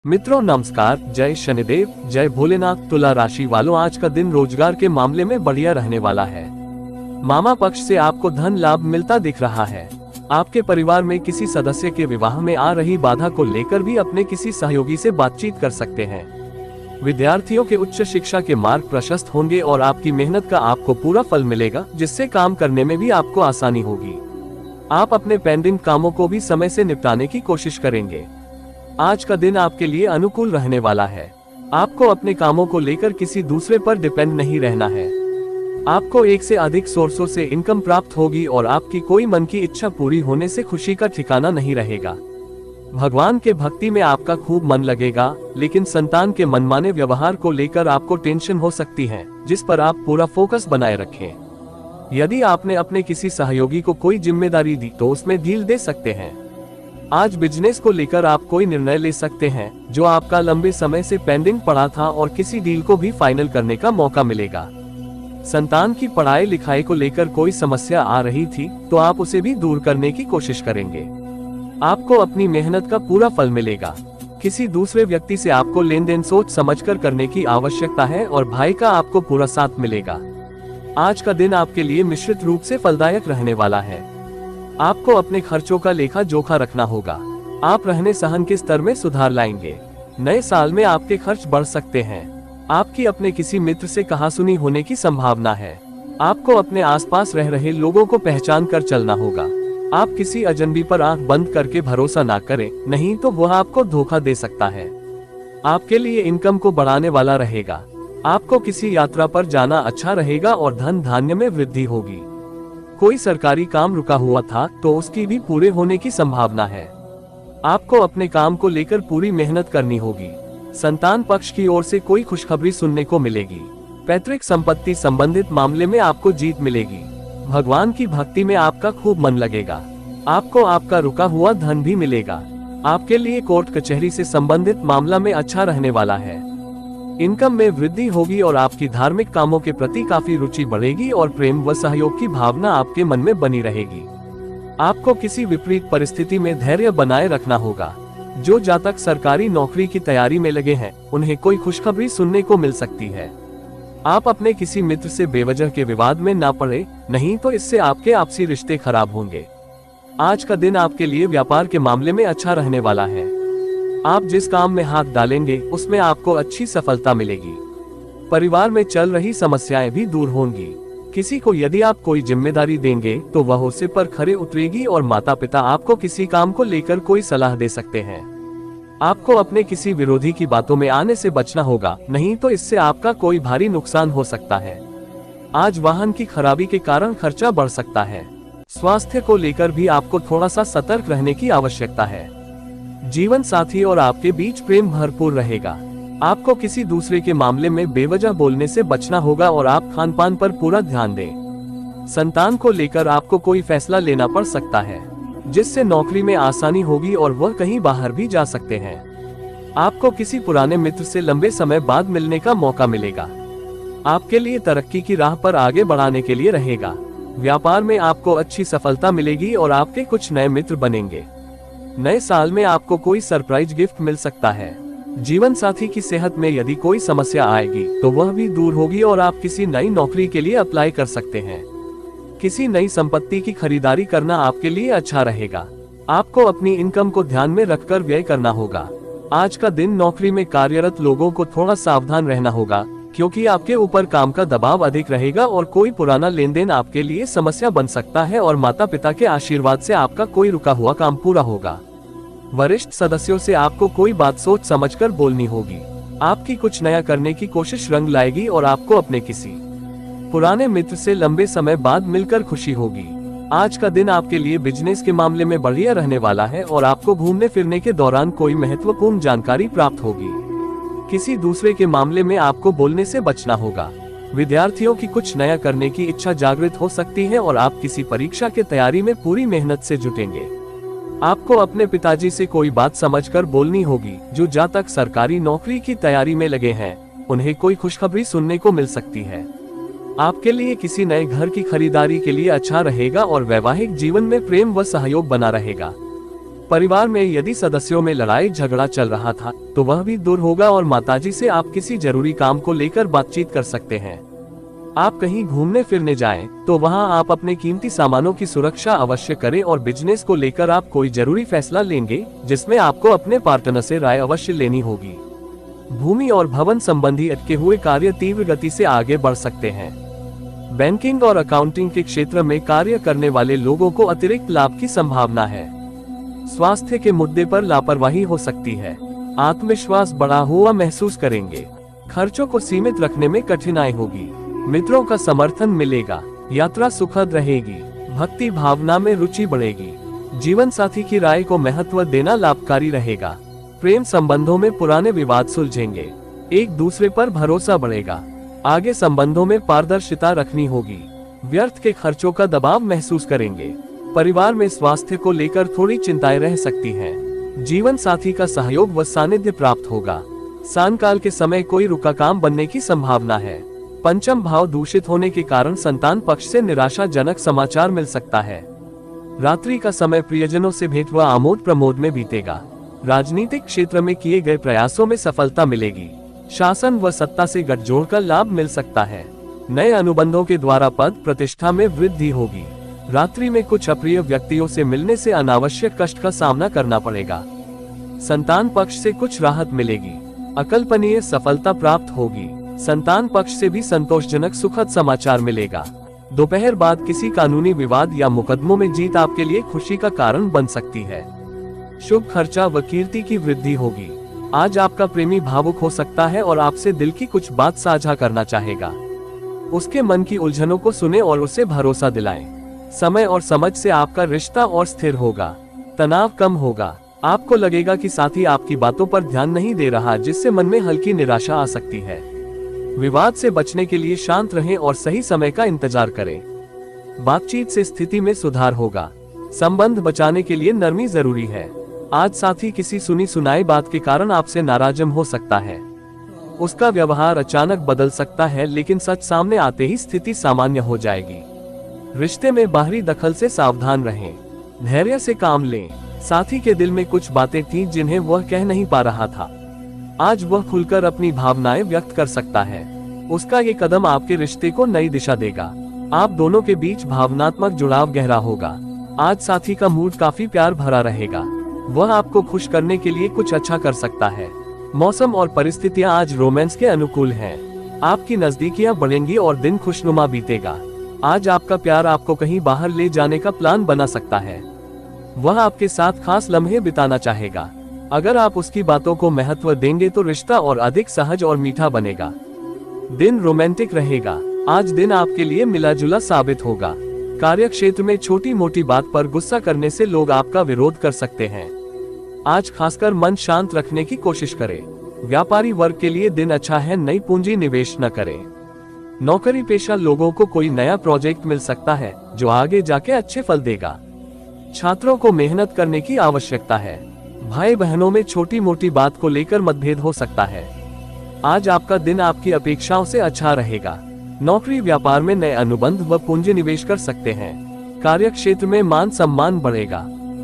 मित्रों नमस्कार, जय शनिदेव, जय भोलेनाथ। तुला राशि वालों, आज का दिन रोजगार के मामले में बढ़िया रहने वाला है। मामा पक्ष से आपको धन लाभ मिलता दिख रहा है। आपके परिवार में किसी सदस्य के विवाह में आ रही बाधा को लेकर भी अपने किसी सहयोगी से बातचीत कर सकते हैं। विद्यार्थियों के उच्च शिक्षा के मार्ग प्रशस्त होंगे और आपकी मेहनत का आपको पूरा फल मिलेगा, जिससे काम करने में भी आपको आसानी होगी। आप अपने पेंडिंग कामों को भी समय से निपटाने की कोशिश करेंगे। आज का दिन आपके लिए अनुकूल रहने वाला है। आपको अपने कामों को लेकर किसी दूसरे पर डिपेंड नहीं रहना है। आपको एक से अधिक सोर्सों से इनकम प्राप्त होगी और आपकी कोई मन की इच्छा पूरी होने से खुशी का ठिकाना नहीं रहेगा। भगवान के भक्ति में आपका खूब मन लगेगा, लेकिन संतान के मनमाने व्यवहार को लेकर आपको टेंशन हो सकती है, जिस पर आप पूरा फोकस बनाए रखें। यदि आपने अपने किसी सहयोगी को कोई जिम्मेदारी दी तो उसमें ढील दे सकते हैं। आज बिजनेस को लेकर आप कोई निर्णय ले सकते हैं जो आपका लंबे समय से पेंडिंग पड़ा था, और किसी डील को भी फाइनल करने का मौका मिलेगा। संतान की पढ़ाई लिखाई को लेकर कोई समस्या आ रही थी तो आप उसे भी दूर करने की कोशिश करेंगे। आपको अपनी मेहनत का पूरा फल मिलेगा। किसी दूसरे व्यक्ति से आपको लेन देन सोच समझकर करने की आवश्यकता है और भाई का आपको पूरा साथ मिलेगा। आज का दिन आपके लिए मिश्रित रूप से फलदायक रहने वाला है। आपको अपने खर्चों का लेखा जोखा रखना होगा। आप रहने सहन के स्तर में सुधार लाएंगे। नए साल में आपके खर्च बढ़ सकते हैं। आपकी अपने किसी मित्र से कहासुनी होने की संभावना है। आपको अपने आसपास रह रहे लोगों को पहचान कर चलना होगा। आप किसी अजनबी पर आंख बंद करके भरोसा ना करें, नहीं तो वह आपको धोखा दे सकता है। आपके लिए इनकम को बढ़ाने वाला रहेगा। आपको किसी यात्रा पर जाना अच्छा रहेगा और धन धान्य में वृद्धि होगी। कोई सरकारी काम रुका हुआ था तो उसकी भी पूरे होने की संभावना है। आपको अपने काम को लेकर पूरी मेहनत करनी होगी। संतान पक्ष की ओर से कोई खुशखबरी सुनने को मिलेगी। पैतृक संपत्ति संबंधित मामले में आपको जीत मिलेगी। भगवान की भक्ति में आपका खूब मन लगेगा। आपको आपका रुका हुआ धन भी मिलेगा। आपके लिए कोर्ट कचहरी से संबंधित मामला में अच्छा रहने वाला है। इनकम में वृद्धि होगी और आपकी धार्मिक कामों के प्रति काफी रुचि बढ़ेगी और प्रेम व सहयोग की भावना आपके मन में बनी रहेगी। आपको किसी विपरीत परिस्थिति में धैर्य बनाए रखना होगा। जो जातक सरकारी नौकरी की तैयारी में लगे हैं, उन्हें कोई खुशखबरी सुनने को मिल सकती है। आप अपने किसी मित्र से बेवजह के विवाद में ना पड़े, नहीं तो इससे आपके आपसी रिश्ते खराब होंगे। आज का दिन आपके लिए व्यापार के मामले में अच्छा रहने वाला है। आप जिस काम में हाथ डालेंगे उसमें आपको अच्छी सफलता मिलेगी। परिवार में चल रही समस्याएं भी दूर होंगी। किसी को यदि आप कोई जिम्मेदारी देंगे तो वह उसे पर खरे उतरेगी और माता पिता आपको किसी काम को लेकर कोई सलाह दे सकते हैं। आपको अपने किसी विरोधी की बातों में आने से बचना होगा, नहीं तो इससे आपका कोई भारी नुकसान हो सकता है। आज वाहन की खराबी के कारण खर्चा बढ़ सकता है। स्वास्थ्य को लेकर भी आपको थोड़ा सा सतर्क रहने की आवश्यकता है। जीवन साथी और आपके बीच प्रेम भरपूर रहेगा। आपको किसी दूसरे के मामले में बेवजह बोलने से बचना होगा और आप खान पान पर पूरा ध्यान दें। संतान को लेकर आपको कोई फैसला लेना पड़ सकता है, जिससे नौकरी में आसानी होगी और वह कहीं बाहर भी जा सकते हैं। आपको किसी पुराने मित्र से लंबे समय बाद मिलने का मौका मिलेगा। आपके लिए तरक्की की राह पर आगे बढ़ाने के लिए रहेगा। व्यापार में आपको अच्छी सफलता मिलेगी और आपके कुछ नए मित्र बनेंगे। नए साल में आपको कोई सरप्राइज गिफ्ट मिल सकता है। जीवन साथी की सेहत में यदि कोई समस्या आएगी तो वह भी दूर होगी और आप किसी नई नौकरी के लिए अप्लाई कर सकते हैं। किसी नई संपत्ति की खरीदारी करना आपके लिए अच्छा रहेगा। आपको अपनी इनकम को ध्यान में रखकर व्यय करना होगा। आज का दिन नौकरी में कार्यरत लोगों को थोड़ा सावधान रहना होगा, क्योंकि आपके ऊपर काम का दबाव अधिक रहेगा और कोई पुराना लेन देन आपके लिए समस्या बन सकता है और माता पिता के आशीर्वाद से आपका कोई रुका हुआ काम पूरा होगा। वरिष्ठ सदस्यों से आपको कोई बात सोच समझकर बोलनी होगी। आपकी कुछ नया करने की कोशिश रंग लाएगी और आपको अपने किसी पुराने मित्र से लंबे समय बाद मिलकर खुशी होगी। आज का दिन आपके लिए बिजनेस के मामले में बढ़िया रहने वाला है और आपको घूमने फिरने के दौरान कोई महत्वपूर्ण जानकारी प्राप्त होगी। किसी दूसरे के मामले में आपको बोलने से बचना होगा। विद्यार्थियों की कुछ नया करने की इच्छा जागृत हो सकती है और आप किसी परीक्षा के तैयारी में पूरी मेहनत से जुटेंगे। आपको अपने पिताजी से कोई बात समझकर बोलनी होगी। जो जातक सरकारी नौकरी की तैयारी में लगे हैं, उन्हें कोई खुशखबरी सुनने को मिल सकती है। आपके लिए किसी नए घर की खरीदारी के लिए अच्छा रहेगा और वैवाहिक जीवन में प्रेम व सहयोग बना रहेगा। परिवार में यदि सदस्यों में लड़ाई झगड़ा चल रहा था तो वह भी दूर होगा और माताजी से आप किसी जरूरी काम को लेकर बातचीत कर सकते हैं। आप कहीं घूमने फिरने जाएं तो वहां आप अपने कीमती सामानों की सुरक्षा अवश्य करें और बिजनेस को लेकर आप कोई जरूरी फैसला लेंगे जिसमें आपको अपने पार्टनर से राय अवश्य लेनी होगी। भूमि और भवन संबंधी अटके हुए कार्य तीव्र गति से आगे बढ़ सकते हैं। बैंकिंग और अकाउंटिंग के क्षेत्र में कार्य करने वाले लोगों को अतिरिक्त लाभ की संभावना है। स्वास्थ्य के मुद्दे पर लापरवाही हो सकती है। आत्मविश्वास बढ़ा हुआ महसूस करेंगे। खर्चों को सीमित रखने में कठिनाई होगी। मित्रों का समर्थन मिलेगा। यात्रा सुखद रहेगी। भक्ति भावना में रुचि बढ़ेगी। जीवन साथी की राय को महत्व देना लाभकारी रहेगा। प्रेम संबंधों में पुराने विवाद सुलझेंगे। एक दूसरे पर भरोसा बढ़ेगा। आगे संबंधों में पारदर्शिता रखनी होगी। व्यर्थ के खर्चों का दबाव महसूस करेंगे। परिवार में स्वास्थ्य को लेकर थोड़ी चिंताएं रह सकती हैं। जीवन साथी का सहयोग व सानिध्य प्राप्त होगा। सायंकाल के समय कोई रुका काम बनने की संभावना है। पंचम भाव दूषित होने के कारण संतान पक्ष से निराशाजनक समाचार मिल सकता है। रात्रि का समय प्रियजनों से भेंट व आमोद प्रमोद में बीतेगा। राजनीतिक क्षेत्र में किए गए प्रयासों में सफलता मिलेगी। शासन व सत्ता से गठजोड़ का लाभ मिल सकता है। नए अनुबंधों के द्वारा पद प्रतिष्ठा में वृद्धि होगी। रात्रि में कुछ अप्रिय व्यक्तियों से मिलने से अनावश्यक कष्ट का सामना करना पड़ेगा। संतान पक्ष से कुछ राहत मिलेगी। अकल्पनीय सफलता प्राप्त होगी। संतान पक्ष से भी संतोषजनक सुखद समाचार मिलेगा। दोपहर बाद किसी कानूनी विवाद या मुकदमों में जीत आपके लिए खुशी का कारण बन सकती है। शुभ खर्चा व कीर्ति की वृद्धि होगी। आज आपका प्रेमी भावुक हो सकता है और आपसे दिल की कुछ बात साझा करना चाहेगा। उसके मन की उलझनों को सुने और उसे भरोसा दिलाएं। समय और समझ से आपका रिश्ता और स्थिर होगा। तनाव कम होगा। आपको लगेगा कि साथी आपकी बातों पर ध्यान नहीं दे रहा, जिससे मन में हल्की निराशा आ सकती है। विवाद से बचने के लिए शांत रहें और सही समय का इंतजार करें। बातचीत से स्थिति में सुधार होगा। संबंध बचाने के लिए नरमी जरूरी है। आज साथी किसी सुनी सुनाई बात के कारण आपसे नाराजम हो सकता है। उसका व्यवहार अचानक बदल सकता है, लेकिन सच सामने आते ही स्थिति सामान्य हो जाएगी। रिश्ते में बाहरी दखल से सावधान रहें। धैर्य से काम लें। साथी के दिल में कुछ बातें थीं जिन्हें वह कह नहीं पा रहा था। आज वह खुलकर अपनी भावनाएं व्यक्त कर सकता है। उसका ये कदम आपके रिश्ते को नई दिशा देगा। आप दोनों के बीच भावनात्मक जुड़ाव गहरा होगा। आज साथी का मूड काफी प्यार भरा रहेगा। वह आपको खुश करने के लिए कुछ अच्छा कर सकता है। मौसम और परिस्थितियां आज रोमांस के अनुकूल हैं। आपकी नजदीकियां बढ़ेंगी और दिन खुशनुमा बीतेगा। आज आपका प्यार आपको कहीं बाहर ले जाने का प्लान बना सकता है। वह आपके साथ खास लम्हे बिताना चाहेगा। अगर आप उसकी बातों को महत्व देंगे तो रिश्ता और अधिक सहज और मीठा बनेगा। दिन रोमांटिक रहेगा। आज दिन आपके लिए मिला जुला साबित होगा। कार्य क्षेत्र में छोटी मोटी बात पर गुस्सा करने से लोग आपका विरोध कर सकते हैं। आज खासकर मन शांत रखने की कोशिश करें। व्यापारी वर्ग के लिए दिन अच्छा है। नई पूंजी निवेश न करें। नौकरी पेशा लोगों को कोई नया प्रोजेक्ट मिल सकता है जो आगे जाके अच्छे फल देगा। छात्रों को मेहनत करने की आवश्यकता है। भाई बहनों में छोटी मोटी बात को लेकर मतभेद हो सकता है। आज आपका दिन आपकी अपेक्षाओं से अच्छा रहेगा। नौकरी व्यापार में नए अनुबंध व पूंजी निवेश कर सकते हैं। कार्य क्षेत्र में मान सम्मान बढ़ेगा।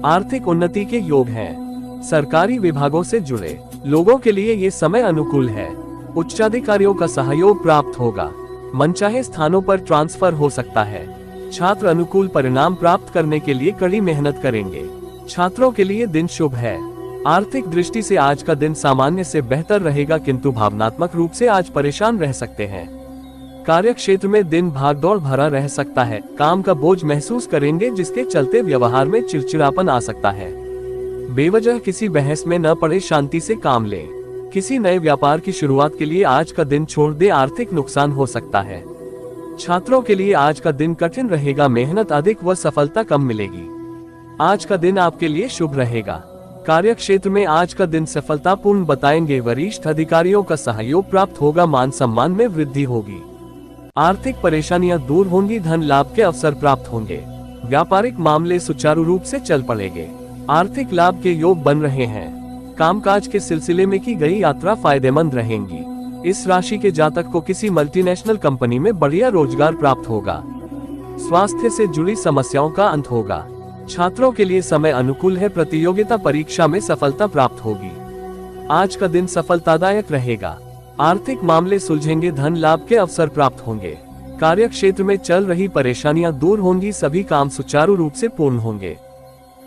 आर्थिक उन्नति के योग हैं। सरकारी विभागों से जुड़े लोगों के लिए ये समय अनुकूल है। उच्चाधिकारियों का सहयोग प्राप्त होगा। मनचाहे स्थानों पर ट्रांसफर हो सकता है। छात्र अनुकूल परिणाम प्राप्त करने के लिए कड़ी मेहनत करेंगे। छात्रों के लिए दिन शुभ है। आर्थिक दृष्टि से आज का दिन सामान्य से बेहतर रहेगा, किंतु भावनात्मक रूप से आज परेशान रह सकते हैं। कार्य क्षेत्र में दिन भागदौड़ भरा रह सकता है। काम का बोझ महसूस करेंगे, जिसके चलते व्यवहार में चिड़चिड़ापन आ सकता है। बेवजह किसी बहस में न पड़े, शांति से काम लें। किसी नए व्यापार की शुरुआत के लिए आज का दिन छोड़ दे, आर्थिक नुकसान हो सकता है। छात्रों के लिए आज का दिन कठिन रहेगा। मेहनत अधिक व सफलता कम मिलेगी। आज का दिन आपके लिए शुभ रहेगा। कार्य क्षेत्र में आज का दिन सफलतापूर्ण बताएंगे। वरिष्ठ अधिकारियों का सहयोग प्राप्त होगा। मान सम्मान में वृद्धि होगी। आर्थिक परेशानियां दूर होंगी। धन लाभ के अवसर प्राप्त होंगे। व्यापारिक मामले सुचारू रूप से चल पड़ेंगे। आर्थिक लाभ के योग बन रहे हैं। कामकाज के सिलसिले में की गई यात्रा फायदेमंद रहेंगी। इस राशि के जातक को किसी मल्टीनेशनल कंपनी में बढ़िया रोजगार प्राप्त होगा। स्वास्थ्य से जुड़ी समस्याओं का अंत होगा। छात्रों के लिए समय अनुकूल है, प्रतियोगिता परीक्षा में सफलता प्राप्त होगी। आज का दिन सफलतादायक रहेगा। आर्थिक मामले सुलझेंगे, धन लाभ के अवसर प्राप्त होंगे। कार्य क्षेत्र में चल रही परेशानियां दूर होंगी, सभी काम सुचारू रूप से पूर्ण होंगे।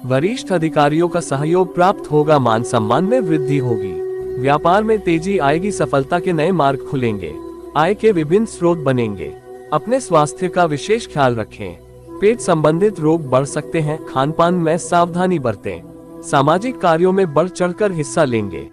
वरिष्ठ अधिकारियों का सहयोग प्राप्त होगा, मान सम्मान में वृद्धि होगी। व्यापार में तेजी आएगी, सफलता के नए मार्ग खुलेंगे। आय के विभिन्न स्रोत बनेंगे। अपने स्वास्थ्य का विशेष ख्याल रखें। पेट संबंधित रोग बढ़ सकते हैं, खान पान में सावधानी बरतें। सामाजिक कार्यों में बढ़ चढ़कर हिस्सा लेंगे।